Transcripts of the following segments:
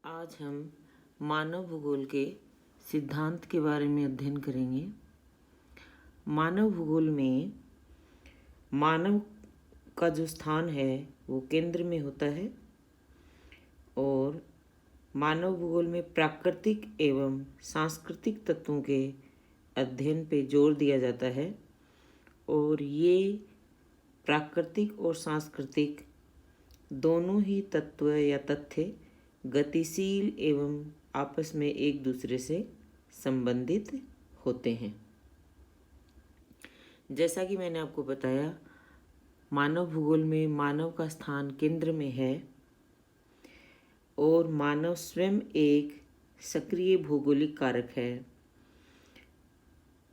आज हम मानव भूगोल के सिद्धांत के बारे में अध्ययन करेंगे। मानव भूगोल में मानव का जो स्थान है वो केंद्र में होता है और मानव भूगोल में प्राकृतिक एवं सांस्कृतिक तत्वों के अध्ययन पे जोर दिया जाता है और ये प्राकृतिक और सांस्कृतिक दोनों ही तत्व या तथ्य गतिशील एवं आपस में एक दूसरे से संबंधित होते हैं। जैसा कि मैंने आपको बताया, मानव भूगोल में मानव का स्थान केंद्र में है और मानव स्वयं एक सक्रिय भौगोलिक कारक है।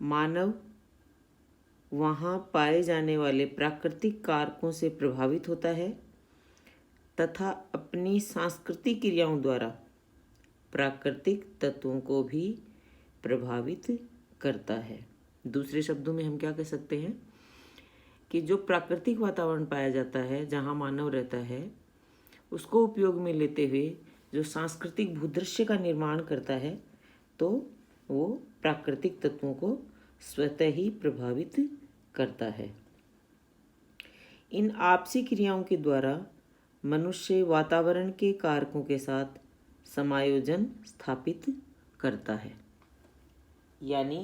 मानव वहाँ पाए जाने वाले प्राकृतिक कारकों से प्रभावित होता है तथा अपनी सांस्कृतिक क्रियाओं द्वारा प्राकृतिक तत्वों को भी प्रभावित करता है। दूसरे शब्दों में हम क्या कह सकते हैं कि जो प्राकृतिक वातावरण पाया जाता है जहाँ मानव रहता है, उसको उपयोग में लेते हुए जो सांस्कृतिक भूदृश्य का निर्माण करता है, तो वो प्राकृतिक तत्वों को स्वतः ही प्रभावित करता है। इन आपसी क्रियाओं के द्वारा मनुष्य वातावरण के कारकों के साथ समायोजन स्थापित करता है। यानी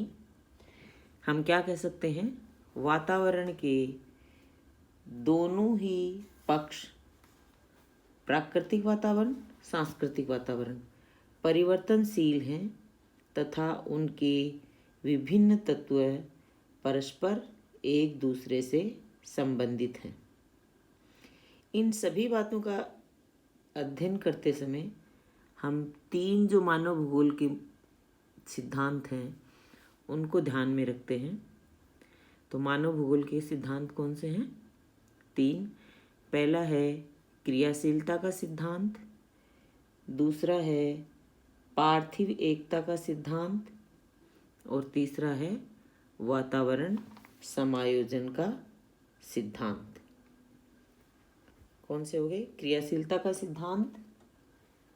हम क्या कह सकते हैं, वातावरण के दोनों ही पक्ष, प्राकृतिक वातावरण, सांस्कृतिक वातावरण, परिवर्तनशील हैं तथा उनके विभिन्न तत्व परस्पर एक दूसरे से संबंधित हैं। इन सभी बातों का अध्ययन करते समय हम तीन जो मानव भूगोल के सिद्धांत हैं उनको ध्यान में रखते हैं। तो मानव भूगोल के सिद्धांत कौन से हैं? तीन। पहला है क्रियाशीलता का सिद्धांत, दूसरा है पार्थिव एकता का सिद्धांत और तीसरा है वातावरण समायोजन का सिद्धांत। कौन से हो गए? क्रियाशीलता का सिद्धांत,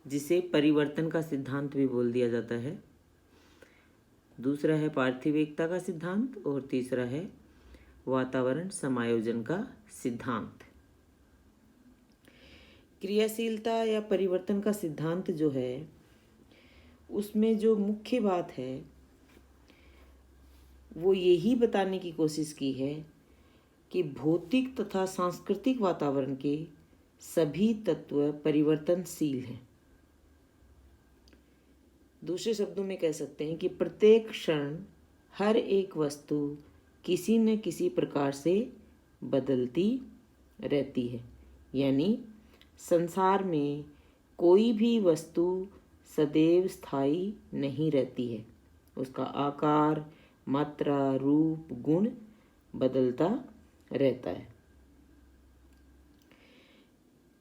जिसे परिवर्तन का सिद्धांत भी बोल दिया जाता है, दूसरा है पार्थिव एकता का सिद्धांत और तीसरा है वातावरण समायोजन का सिद्धांत। क्रियाशीलता या परिवर्तन का सिद्धांत जो है, उसमें जो मुख्य बात है वो यही बताने की कोशिश की है कि भौतिक तथा सांस्कृतिक वातावरण के सभी तत्व परिवर्तनशील हैं। दूसरे शब्दों में कह सकते हैं कि प्रत्येक क्षण हर एक वस्तु किसी न किसी प्रकार से बदलती रहती है। यानी संसार में कोई भी वस्तु सदैव स्थायी नहीं रहती है, उसका आकार, मात्रा, रूप, गुण बदलता रहता है।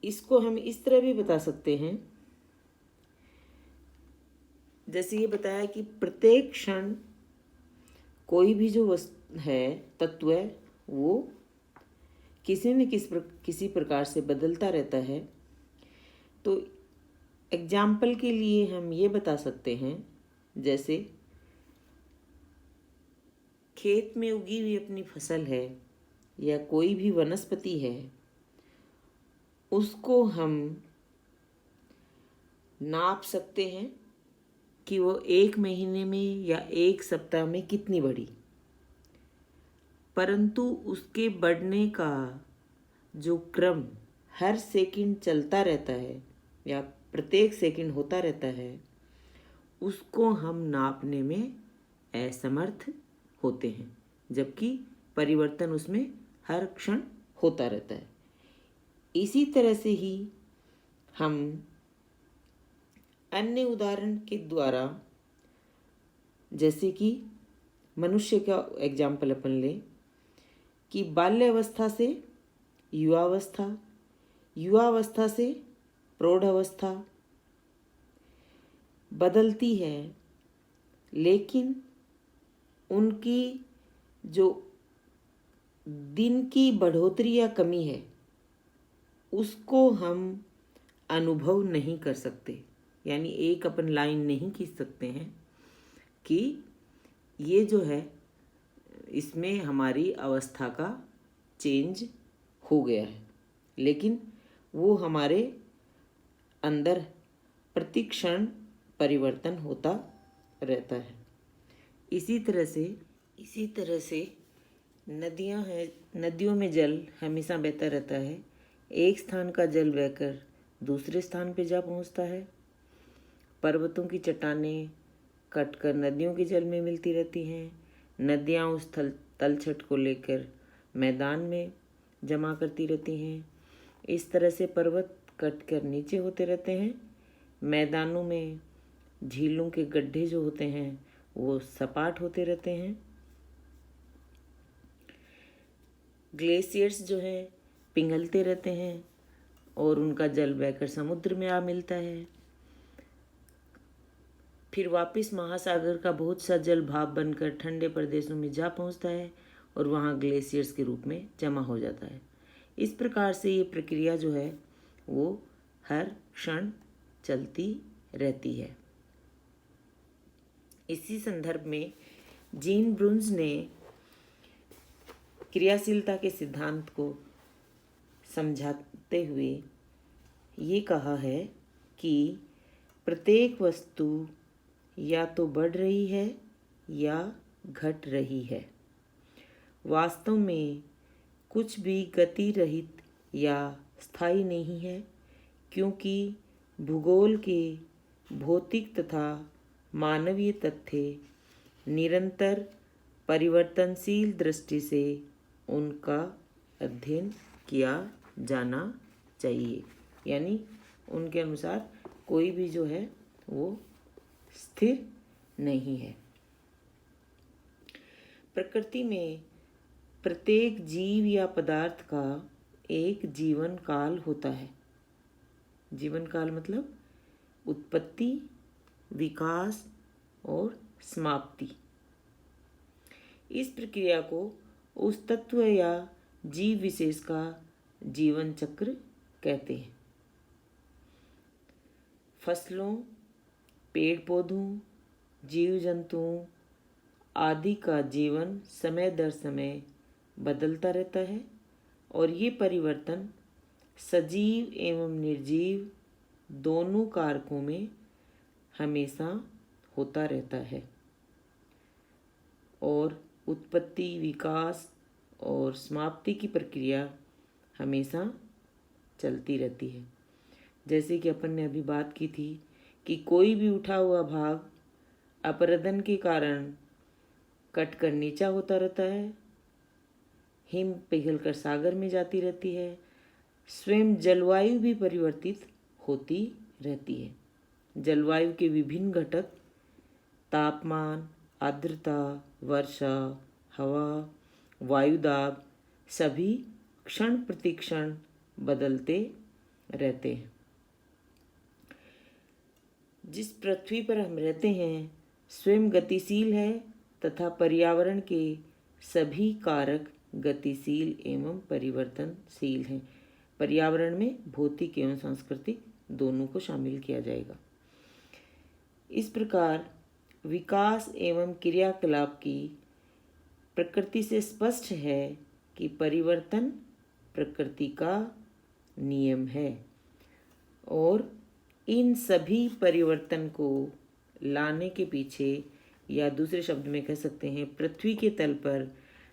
इसको हम इस तरह भी बता सकते हैं, जैसे ये बताया कि प्रत्येक क्षण कोई भी जो वस्तु है, तत्व है, वो किसी न किसी प्रकार से बदलता रहता है। तो एग्जाम्पल के लिए हम ये बता सकते हैं, जैसे खेत में उगी हुई अपनी फसल है या कोई भी वनस्पति है, उसको हम नाप सकते हैं कि वो एक महीने में या एक सप्ताह में कितनी बढ़ी, परंतु उसके बढ़ने का जो क्रम हर सेकंड चलता रहता है या प्रत्येक सेकंड होता रहता है, उसको हम नापने में असमर्थ होते हैं, जबकि परिवर्तन उसमें हर क्षण होता रहता है। इसी तरह से ही हम अन्य उदाहरण के द्वारा, जैसे कि मनुष्य का एग्जाम्पल अपन लें कि बाल्यावस्था से युवावस्था, युवावस्था से प्रौढ़ावस्था बदलती है, लेकिन उनकी जो दिन की बढ़ोतरी या कमी है उसको हम अनुभव नहीं कर सकते। यानी एक अपन लाइन नहीं खींच सकते हैं कि ये जो है इसमें हमारी अवस्था का चेंज हो गया है, लेकिन वो हमारे अंदर प्रतिक्षण परिवर्तन होता रहता है। इसी तरह से नदियां हैं, नदियों में जल हमेशा बहता रहता है। एक स्थान का जल बहकर दूसरे स्थान पे जा पहुंचता है। पर्वतों की चट्टानें कटकर नदियों के जल में मिलती रहती हैं। नदियां उस तलछट को लेकर मैदान में जमा करती रहती हैं। इस तरह से पर्वत कटकर नीचे होते रहते हैं। मैदानों में झीलों के गड्ढे जो होते हैं वो सपाट होते रहते हैं। ग्लेशियर्स जो हैं पिघलते रहते हैं और उनका जल बहकर समुद्र में आ मिलता है। फिर वापस महासागर का बहुत सा जल भाप बनकर ठंडे प्रदेशों में जा पहुंचता है और वहां ग्लेशियर्स के रूप में जमा हो जाता है। इस प्रकार से ये प्रक्रिया जो है वो हर क्षण चलती रहती है। इसी संदर्भ में जीन ब्रुन्स ने क्रियाशीलता के सिद्धांत को समझाते हुए ये कहा है कि प्रत्येक वस्तु या तो बढ़ रही है या घट रही है। वास्तव में कुछ भी गति रहित या स्थायी नहीं है, क्योंकि भूगोल के भौतिक तथा मानवीय तथ्य निरंतर परिवर्तनशील दृष्टि से उनका अध्ययन किया जाना चाहिए। यानी उनके अनुसार कोई भी जो है वो स्थिर नहीं है। प्रकृति में प्रत्येक जीव या पदार्थ का एक जीवन काल होता है। जीवन काल मतलब उत्पत्ति, विकास और समाप्ति। इस प्रक्रिया को उस तत्व या जीव विशेष का जीवन चक्र कहते हैं। फसलों, पेड़ पौधों, जीव जंतुओं आदि का जीवन समय दर समय बदलता रहता है और ये परिवर्तन सजीव एवं निर्जीव दोनों कारकों में हमेशा होता रहता है और उत्पत्ति, विकास और समाप्ति की प्रक्रिया हमेशा चलती रहती है। जैसे कि अपन ने अभी बात की थी कि कोई भी उठा हुआ भाग अपरदन के कारण कटकर नीचा होता रहता है, हिम पिघलकर सागर में जाती रहती है, स्वयं जलवायु भी परिवर्तित होती रहती है। जलवायु के विभिन्न घटक तापमान, आर्द्रता, वर्षा, हवा, वायुदाब सभी क्षण प्रतिक्षण बदलते रहते हैं। जिस पृथ्वी पर हम रहते हैं स्वयं गतिशील है तथा पर्यावरण के सभी कारक गतिशील एवं परिवर्तनशील हैं। पर्यावरण में भौतिक एवं सांस्कृतिक दोनों को शामिल किया जाएगा। इस प्रकार विकास एवं क्रियाकलाप की प्रकृति से स्पष्ट है कि परिवर्तन प्रकृति का नियम है और इन सभी परिवर्तन को लाने के पीछे, या दूसरे शब्द में कह सकते हैं पृथ्वी के तल पर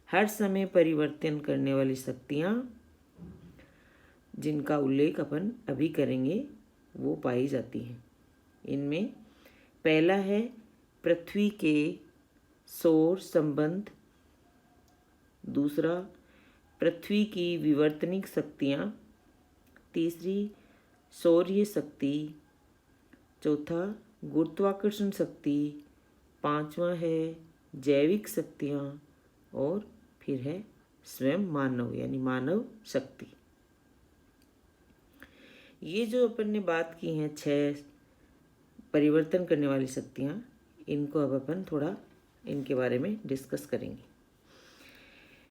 हर समय परिवर्तन करने वाली शक्तियाँ जिनका उल्लेख अपन अभी करेंगे वो पाई जाती हैं। इनमें पहला है पृथ्वी के सौर संबंध, दूसरा पृथ्वी की विवर्तनिक शक्तियाँ, तीसरी सौर्य शक्ति, चौथा गुरुत्वाकर्षण शक्ति, पांचवा है जैविक शक्तियाँ और फिर है स्वयं मानव यानी मानव शक्ति। ये जो अपन ने बात की हैं 6 परिवर्तन करने वाली शक्तियाँ, इनको अब अपन थोड़ा इनके बारे में डिस्कस करेंगे।